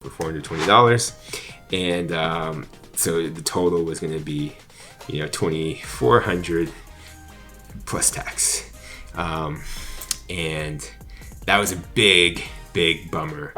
for $420, and so the total was going to be, you know, $2,400 plus tax, and that was a big bummer.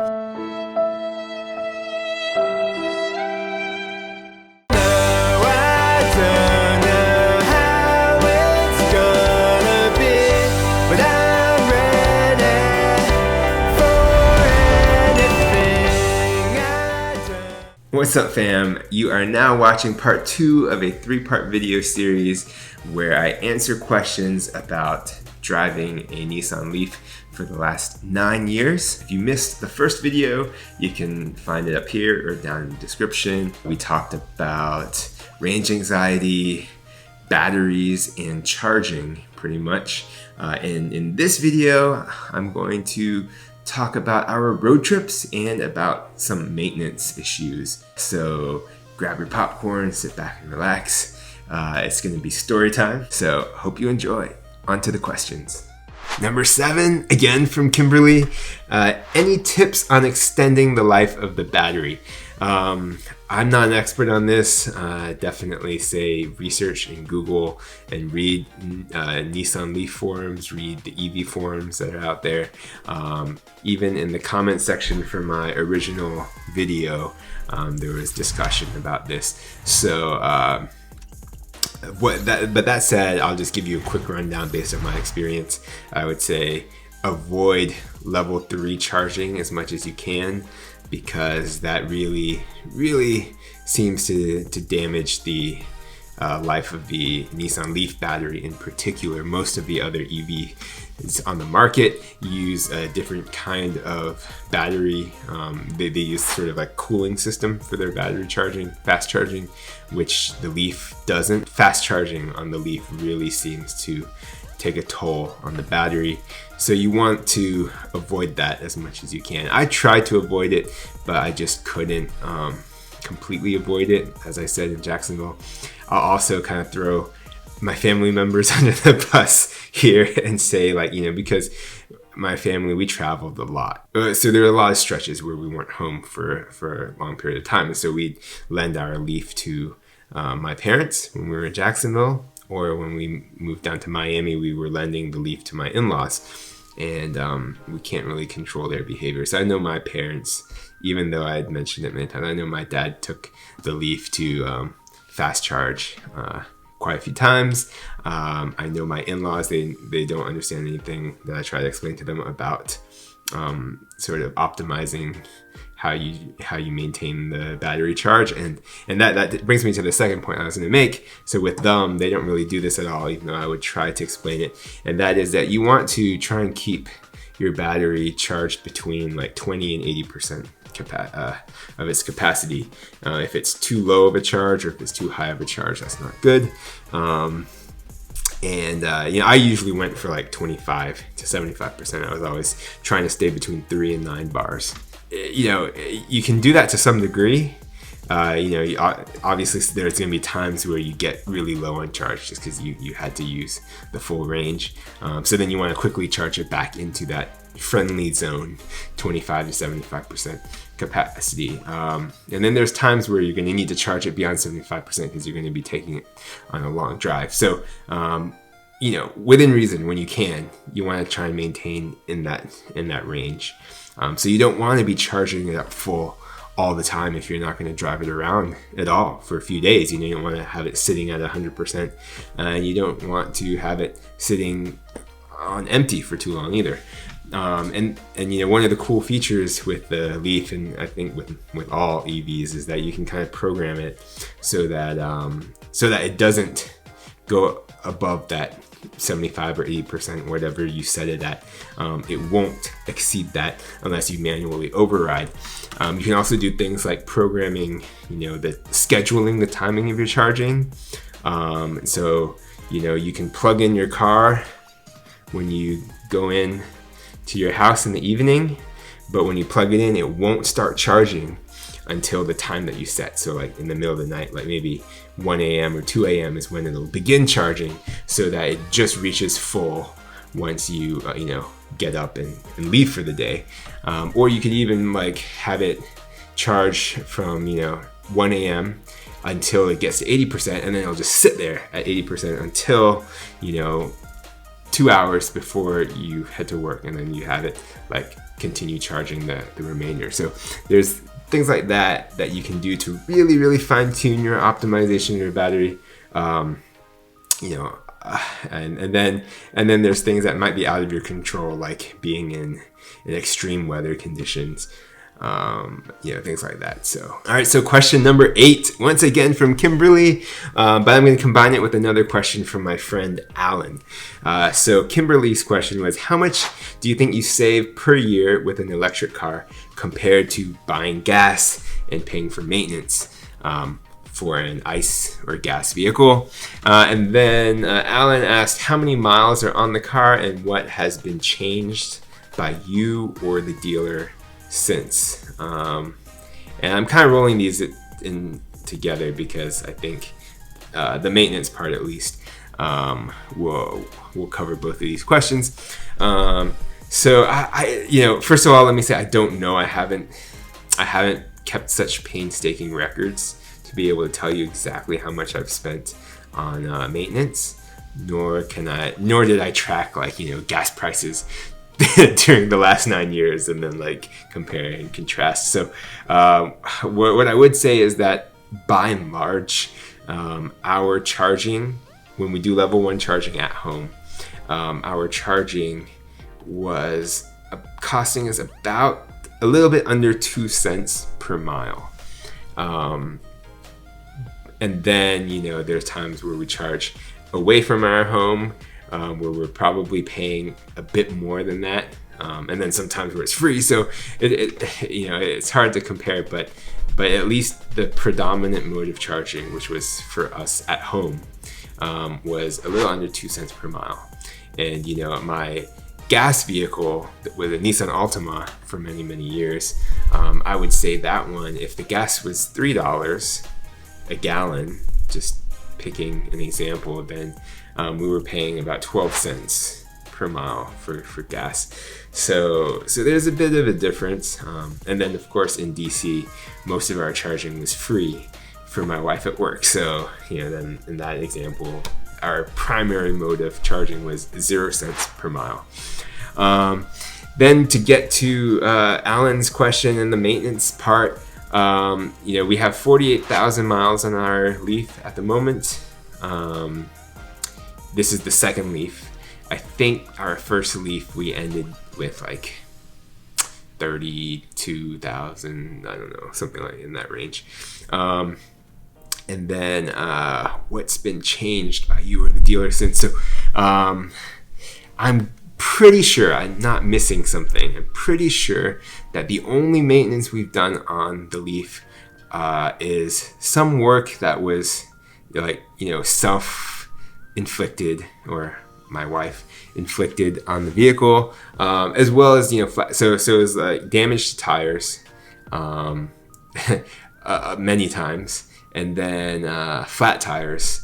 What's up, fam? You are now watching part 2 of a 3-part video series where I answer questions about driving a Nissan Leaf for the last 9 years. If you missed the first video, you can find it up here or down in the description. We talked about range anxiety, batteries, and charging pretty much. And in this video, I'm going to talk about our road trips and about some maintenance issues. So grab your popcorn, sit back and relax. It's gonna be story time, so hope you enjoy. On to the questions. Number 7, again from Kimberly. Any tips on extending the life of the battery? I'm not an expert on this. Definitely say research and Google and read Nissan Leaf forums, read the EV forums that are out there. Even in the comment section for my original video, there was discussion about this. So, but that said, I'll just give you a quick rundown based on my experience. I would say avoid level 3 charging as much as you can, because that really seems to damage the life of the Nissan Leaf battery in particular. Most of the other EVs on the market use a different kind of battery. They use sort of like cooling system for their battery charging, fast charging, which the Leaf doesn't. Fast charging on the Leaf really seems to take a toll on the battery. So you want to avoid that as much as you can. I tried to avoid it, but I just couldn't completely avoid it, as I said, in Jacksonville. I'll also kind of throw my family members under the bus here and say, like, you know, because my family, we traveled a lot. So there were a lot of stretches where we weren't home for a long period of time. And so we'd lend our Leaf to my parents when we were in Jacksonville, or when we moved down to Miami, we were lending the Leaf to my in-laws. And we can't really control their behavior. So I know my parents, even though I had mentioned it many times, I know my dad took the Leaf to fast charge quite a few times. I know my in-laws, they don't understand anything that I try to explain to them about sort of optimizing how you maintain the battery charge, and that brings me to the second point I was going to make. So with them, they don't really do this at all, even though I would try to explain it, and that is that you want to try and keep your battery charged between like 20 and 80% of its capacity. If it's too low of a charge or if it's too high of a charge, that's not good. And you know, I usually went for like 25 to 75%. I was always trying to stay between 3 and 9 bars. You know, you can do that to some degree. You know, obviously there's going to be times where you get really low on charge just because you had to use the full range. So then you want to quickly charge it back into that friendly zone, 25 to 75% capacity. And then there's times where you're going to need to charge it beyond 75% because you're going to be taking it on a long drive. So, you know, within reason, when you can, you want to try and maintain in that range. So you don't want to be charging it up full all the time if you're not going to drive it around at all for a few days. You know, you don't want to have it sitting at 100%, and you don't want to have it sitting on empty for too long either. And you know, one of the cool features with the Leaf, and I think with all EVs, is that you can kind of program it so that it doesn't go above that 75 or 80%, whatever you set it at. It won't exceed that unless you manually override. You can also do things like programming, you know, scheduling the timing of your charging. So, you know, you can plug in your car when you go in to your house in the evening, but when you plug it in, it won't start charging until the time that you set. So like in the middle of the night, like maybe 1 a.m. or 2 a.m. is when it'll begin charging, so that it just reaches full once you get up and leave for the day. Or you could even like have it charge from 1 a.m. until it gets to 80%, and then it'll just sit there at 80% until 2 hours before you head to work, and then you have it like continue charging the remainder. So there's things like that you can do to really fine-tune your optimization of your battery. And then there's things that might be out of your control, like being in extreme weather conditions. Things like that. So, all right. So question number 8, once again from Kimberly, but I'm going to combine it with another question from my friend Alan. So Kimberly's question was, how much do you think you save per year with an electric car compared to buying gas and paying for maintenance for an ICE or gas vehicle? And then Alan asked, how many miles are on the car and what has been changed by you or the dealer since. And I'm kind of rolling these in together because I think the maintenance part at least will cover both of these questions. So I first of all, let me say I don't know. I haven't kept such painstaking records to be able to tell you exactly how much I've spent on maintenance, nor did I track gas prices during the last 9 years and then compare and contrast. So what I would say is that by and large, our charging, when we do level 1 charging at home, our charging was costing us about a little bit under 2 cents per mile. And then, there's times where we charge away from our home, where we're probably paying a bit more than that, and then sometimes where it's free. So it's hard to compare, but at least the predominant mode of charging, which was for us at home, was a little under 2 cents per mile. And my gas vehicle with a Nissan Altima for many years, I would say that one, if the gas was $3 a gallon, just picking an example, then we were paying about 12 cents per mile for gas. So there's a bit of a difference. And then of course in DC, most of our charging was free for my wife at work. So, then in that example, our primary mode of charging was 0 cents per mile. Then to get to Alan's question and the maintenance part, we have 48,000 miles on our Leaf at the moment. This is the second Leaf. I think our first Leaf we ended with 32,000, I don't know, something like in that range. And then what's been changed by you or the dealer since? So I'm pretty sure I'm not missing something. I'm pretty sure that the only maintenance we've done on the Leaf is some work that was self-inflicted, or my wife inflicted on the vehicle, as well as so it was damage to tires many times, and then flat tires.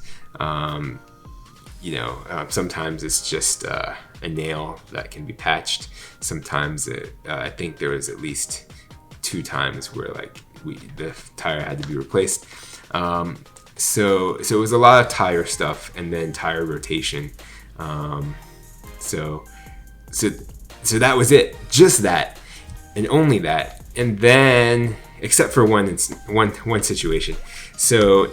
Sometimes it's just a nail that can be patched. Sometimes I think there was at least 2 times where the tire had to be replaced. So it was a lot of tire stuff, and then tire rotation. So that was it, just that, and only that. And then, except for one situation. So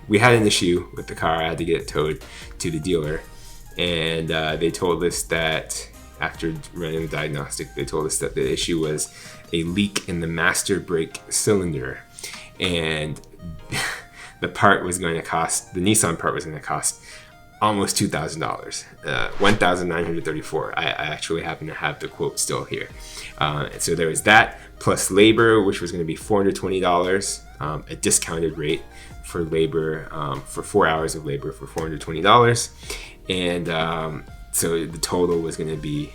we had an issue with the car. I had to get it towed to the dealer, and they told us that after running the diagnostic, they told us that the issue was a leak in the master brake cylinder, and the Nissan part was going to cost almost $2,000, $1,934. I actually happen to have the quote still here. So there was that, plus labor, which was going to be $420, a discounted rate for labor, for 4 hours of labor for $420. And so the total was going to be,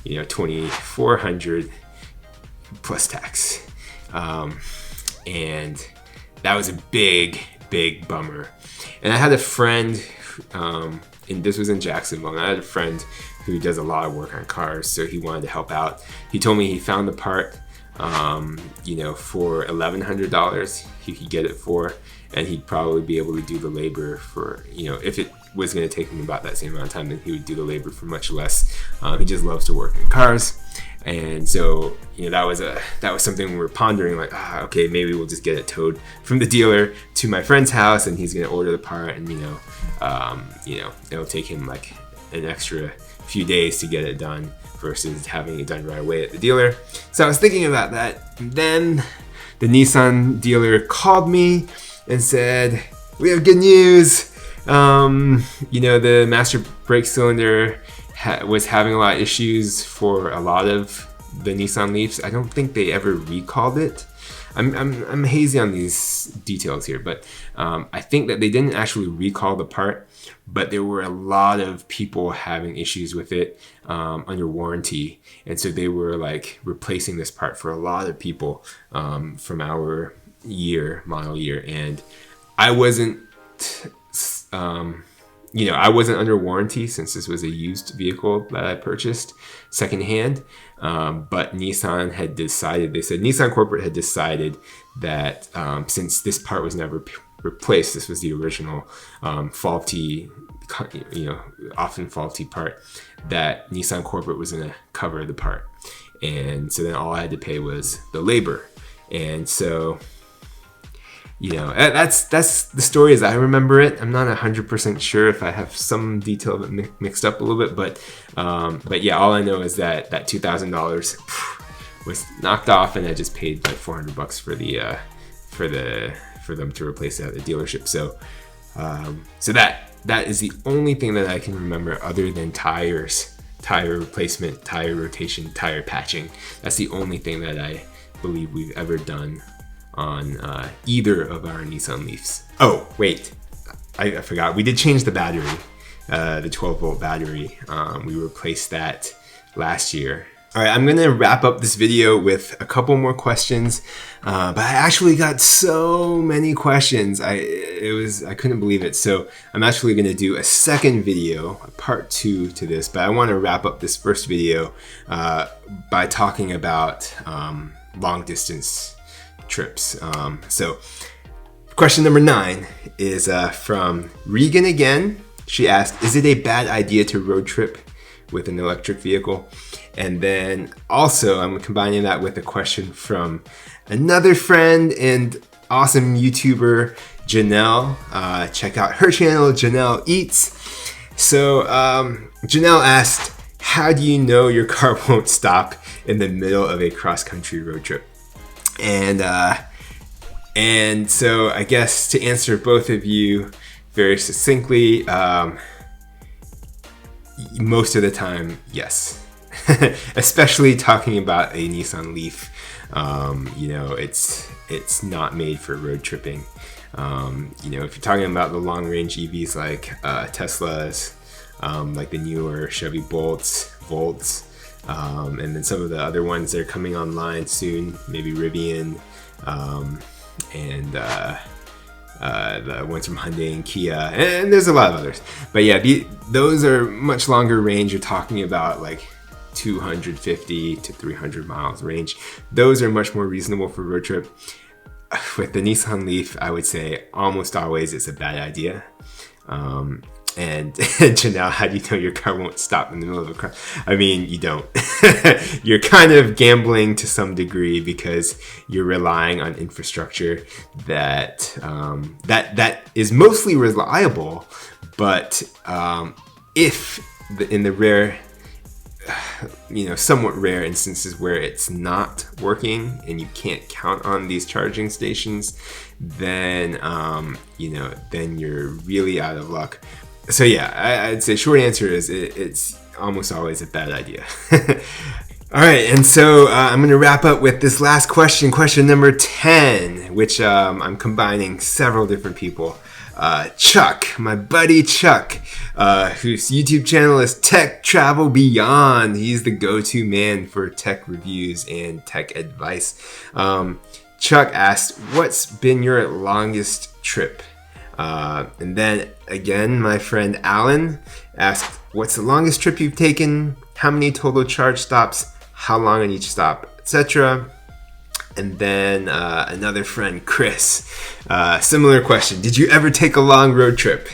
$2,400 plus tax. And that was a big bummer. And I had a friend, and this was in Jacksonville, and I had a friend who does a lot of work on cars, so he wanted to help out. He told me he found the part, you know, for $1,100 he could get it for, and he'd probably be able to do the labor for, you know, if it was going to take him about that same amount of time, then he would do the labor for much less. He just loves to work in cars. And so, you know, that was something we were pondering, like, okay, maybe we'll just get it towed from the dealer to my friend's house, and he's gonna order the part, and you know, it'll take him like an extra few days to get it done versus having it done right away at the dealer. So I was thinking about that. And then the Nissan dealer called me and said, "We have good news. You know, the master brake cylinder was having a lot of issues for a lot of the Nissan Leafs. I don't think they ever recalled it. I'm hazy on these details here, but I think that they didn't actually recall the part, but there were a lot of people having issues with it under warranty, and so they were like replacing this part for a lot of people from our model year, and I wasn't. You know, I wasn't under warranty since this was a used vehicle that I purchased secondhand. But Nissan had decided, they said Nissan corporate had decided that since this part was never replaced, this was the original faulty, you know, often faulty part, that Nissan corporate was going to cover the part. And so then all I had to pay was the labor. And so, you know, that's the story as I remember it. I'm not 100% sure if I have some detail that mixed up a little bit, but yeah, all I know is that that $2,000 was knocked off, and I just paid like $400 for them to replace it at the dealership. So that is the only thing that I can remember other than tires, tire replacement, tire rotation, tire patching. That's the only thing that I believe we've ever done on either of our Nissan Leafs. Oh, wait, I forgot. We did change the battery, the 12-volt battery. We replaced that last year. All right, I'm gonna wrap up this video with a couple more questions, but I actually got so many questions. I couldn't believe it. So I'm actually gonna do a second video, a part 2 to this, but I wanna wrap up this first video by talking about long distance trips. So question number 9 is from Regan again. She asked, is it a bad idea to road trip with an electric vehicle? And then also I'm combining that with a question from another friend and awesome YouTuber, Janelle. Check out her channel, Janelle Eats. So Janelle asked, how do you know your car won't stop in the middle of a cross-country road trip? And so I guess to answer both of you very succinctly, most of the time, yes. Especially talking about a Nissan Leaf. You know, it's not made for road tripping. You know, if you're talking about the long range EVs like Teslas, like the newer Chevy Volts, and then some of the other ones that are coming online soon, maybe Rivian, and the ones from Hyundai and Kia, and there's a lot of others. But yeah, those are much longer range. You're talking about like 250 to 300 miles range. Those are much more reasonable for road trip. With the Nissan Leaf, I would say almost always it's a bad idea. And Janelle, how do you know your car won't stop in the middle of a car? I mean, you don't. You're kind of gambling to some degree because you're relying on infrastructure that is mostly reliable, but if in the rare, you know, somewhat rare instances where it's not working and you can't count on these charging stations, then you know, then you're really out of luck. So yeah, I'd say short answer is it's almost always a bad idea. All right, and so I'm going to wrap up with this last question, question number 10, which I'm combining several different people. Chuck, my buddy Chuck, whose YouTube channel is Tech Travel Beyond. He's the go-to man for tech reviews and tech advice. Chuck asked, what's been your longest trip? And then again, my friend Alan asked, what's the longest trip you've taken, how many total charge stops, how long on each stop, etc. And then another friend, Chris, similar question. Did you ever take a long road trip?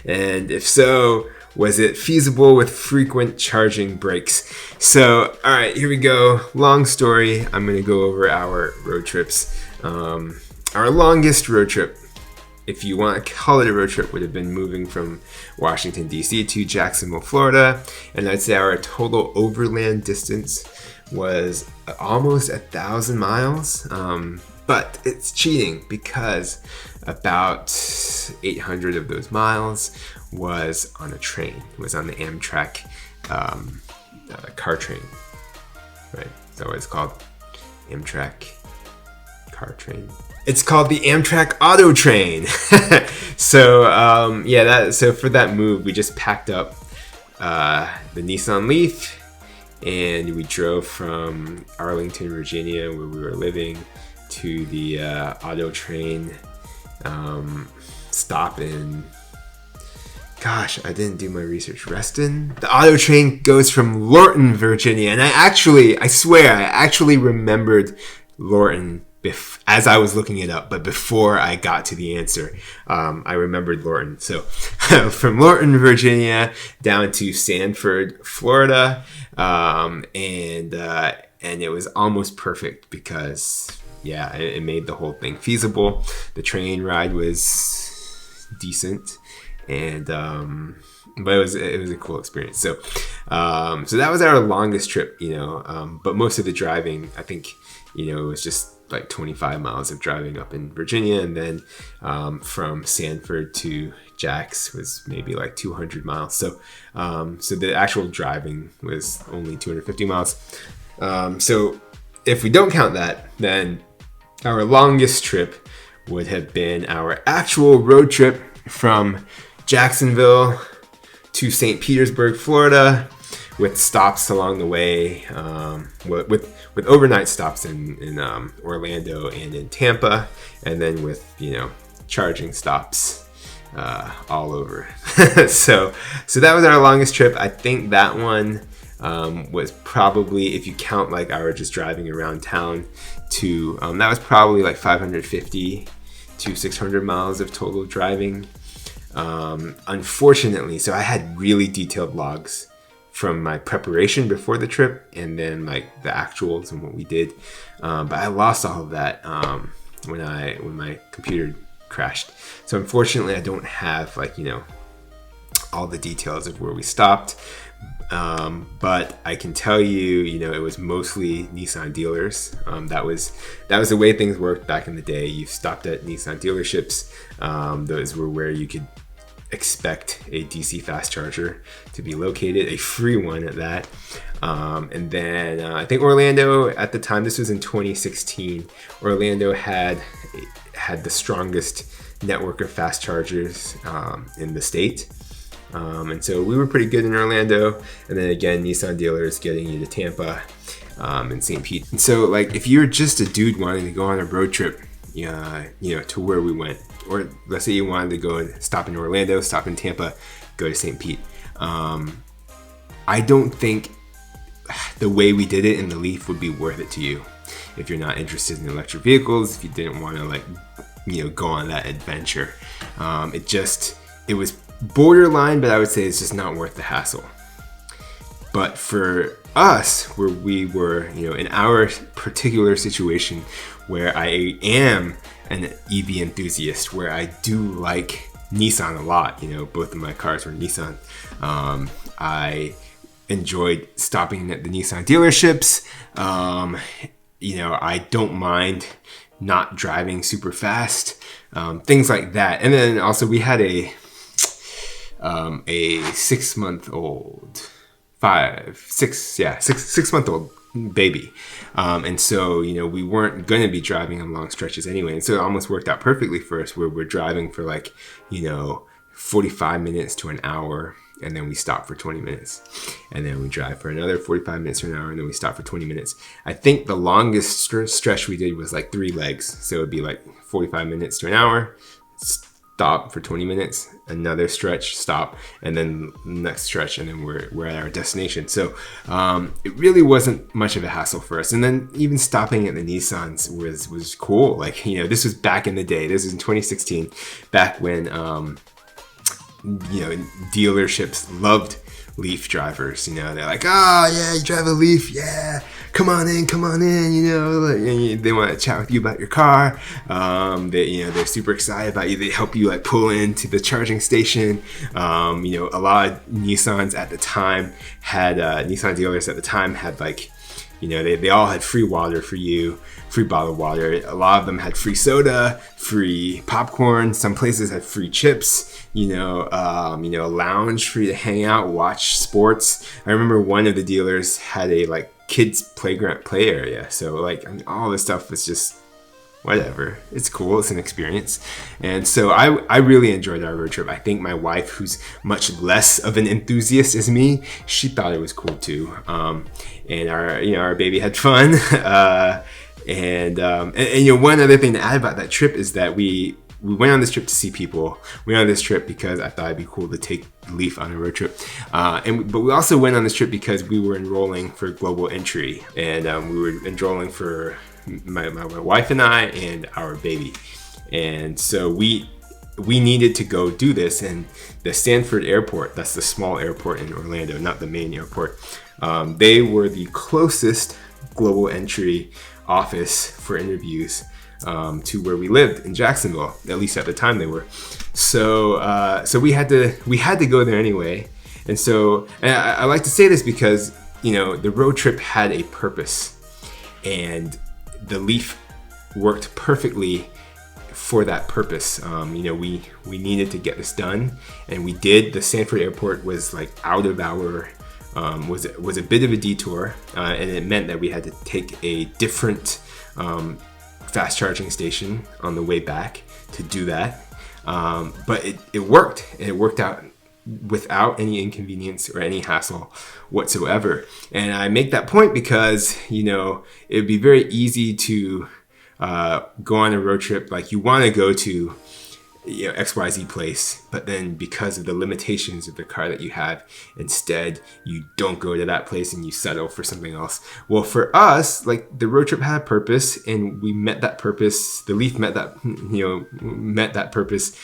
And if so, was it feasible with frequent charging breaks? So, all right, here we go. Long story. I'm going to go over our road trips. Our longest road trip, if you want to call it a road trip, would have been moving from Washington, D.C. to Jacksonville, Florida. And I'd say our total overland distance was almost 1,000 miles. But it's cheating because about 800 of those miles was on a train. It was on the Amtrak car train, right? Is that what it's called? Amtrak car train. It's called the Amtrak Auto Train. So so for that move, we just packed up the Nissan Leaf, and we drove from Arlington, Virginia, where we were living, to the auto train stop in, gosh, I didn't do my research, Reston? The auto train goes from Lorton, Virginia, and I swear, I actually remembered Lorton as I was looking it up, but before I got to the answer, I remembered Lorton. So from Lorton, Virginia, down to Sanford, Florida, and it was almost perfect because, yeah, it made the whole thing feasible. The train ride was decent, and but it was a cool experience. So that was our longest trip, but most of the driving, I think, it was just like 25 miles of driving up in Virginia, and then from Sanford to Jax was maybe like 200 miles. So the actual driving was only 250 miles. So if we don't count that, then our longest trip would have been our actual road trip from Jacksonville to St. Petersburg, Florida, with stops along the way, with overnight stops in Orlando and in Tampa, and then with charging stops all over. so that was our longest trip. I think that one was probably, if you count like our just driving around town, that was probably like 550 to 600 miles of total driving. Unfortunately, so I had really detailed logs from my preparation before the trip, and then like the actuals and what we did, but I lost all of that when my computer crashed. So unfortunately, I don't have all the details of where we stopped, but I can tell you, it was mostly Nissan dealers. That was the way things worked back in the day. You stopped at Nissan dealerships. Those were where you could expect a DC fast charger to be located, a free one at that. And then I think Orlando at the time, this was in 2016, Orlando had the strongest network of fast chargers in the state. And so we were pretty good in Orlando. And then again, Nissan dealers getting you to Tampa and St. Pete. And so like if you're just a dude wanting to go on a road trip, to where we went, or let's say you wanted to go and stop in Orlando, stop in Tampa, go to St. Pete. I don't think the way we did it in the Leaf would be worth it to you if you're not interested in electric vehicles, if you didn't want to go on that adventure. It was borderline, but I would say it's just not worth the hassle. But for us, where we were, in our particular situation, where I am an EV enthusiast, where I do like Nissan a lot, both of my cars were Nissan. I enjoyed stopping at the Nissan dealerships. I don't mind not driving super fast, things like that. And then also we had a 6-month-old, 6-month-old baby. And so, we weren't going to be driving on long stretches anyway. And so it almost worked out perfectly for us, where we're driving for 45 minutes to an hour, and then we stop for 20 minutes. And then we drive for another 45 minutes to an hour, and then we stop for 20 minutes. I think the longest stretch we did was 3 legs. So it'd be 45 minutes to an hour, stop for 20 minutes, another stretch, stop, and then next stretch, and then we're at our destination. So it really wasn't much of a hassle for us. And then even stopping at the Nissans was cool. Like, you know, this was back in the day. This was in 2016, back when you know, dealerships loved Leaf drivers. You know, they're like, oh yeah, you drive a Leaf, yeah, come on in, you know, like, and they want to chat with you about your car. They're super excited about you. They help you like pull into the charging station. You know, a lot of Nissans at the time had Nissan dealers at the time had, like, you know, they all had free water for you, free bottled water. A lot of them had free soda, free popcorn. Some places had free chips. You know, a lounge for you to hang out, watch sports. I remember one of the dealers had a like kids playground play area. So like, I mean, all this stuff was just whatever. It's cool. It's an experience. And so I really enjoyed our road trip. I think my wife, who's much less of an enthusiast as me, she thought it was cool too. And our baby had fun. And you know, one other thing to add about that trip is that we went on this trip to see people. We went on this trip because I thought it'd be cool to take Leaf on a road trip. But we also went on this trip because we were enrolling for global entry, and we were enrolling for my wife and I and our baby. And so we needed to go do this, and the Stanford airport, that's the small airport in Orlando, not the main airport, they were the closest global entry office for interviews to where we lived in Jacksonville. At least at the time they were. So we had to go there anyway. And so, and I like to say this because, you know, the road trip had a purpose, and the Leaf worked perfectly for that purpose. You know, we needed to get this done, and we did. The Stanford airport was like out of our was a bit of a detour, and it meant that we had to take a different fast charging station on the way back to do that. But it worked. It worked out without any inconvenience or any hassle whatsoever. And I make that point because, you know, it'd be very easy to go on a road trip. Like, you want to go to, you know, XYZ place, but then because of the limitations of the car that you have, instead you don't go to that place and you settle for something else. Well, for us, like, the road trip had a purpose, and we met that purpose. The Leaf met that purpose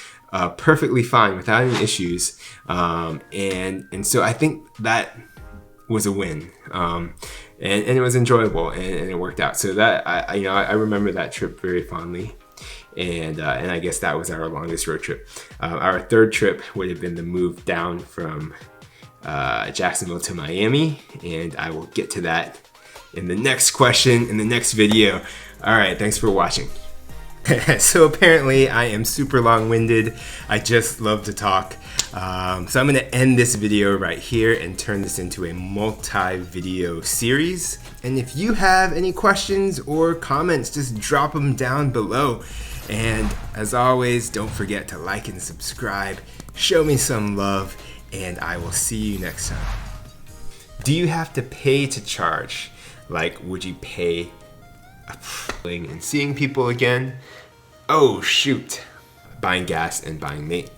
perfectly fine without any issues. And so I think that was a win. And it was enjoyable, and it worked out. So that I remember that trip very fondly. And I guess that was our longest road trip. Our third trip would have been the move down from Jacksonville to Miami, and I will get to that in the next question, in the next video. All right, thanks for watching. So apparently I am super long-winded. I just love to talk. So I'm going to end this video right here and turn this into a multi-video series. And if you have any questions or comments, just drop them down below. And as always, don't forget to like and subscribe. Show me some love, and I will see you next time. Do you have to pay to charge? Like, would you pay and seeing people again? Oh shoot, buying gas and buying mate.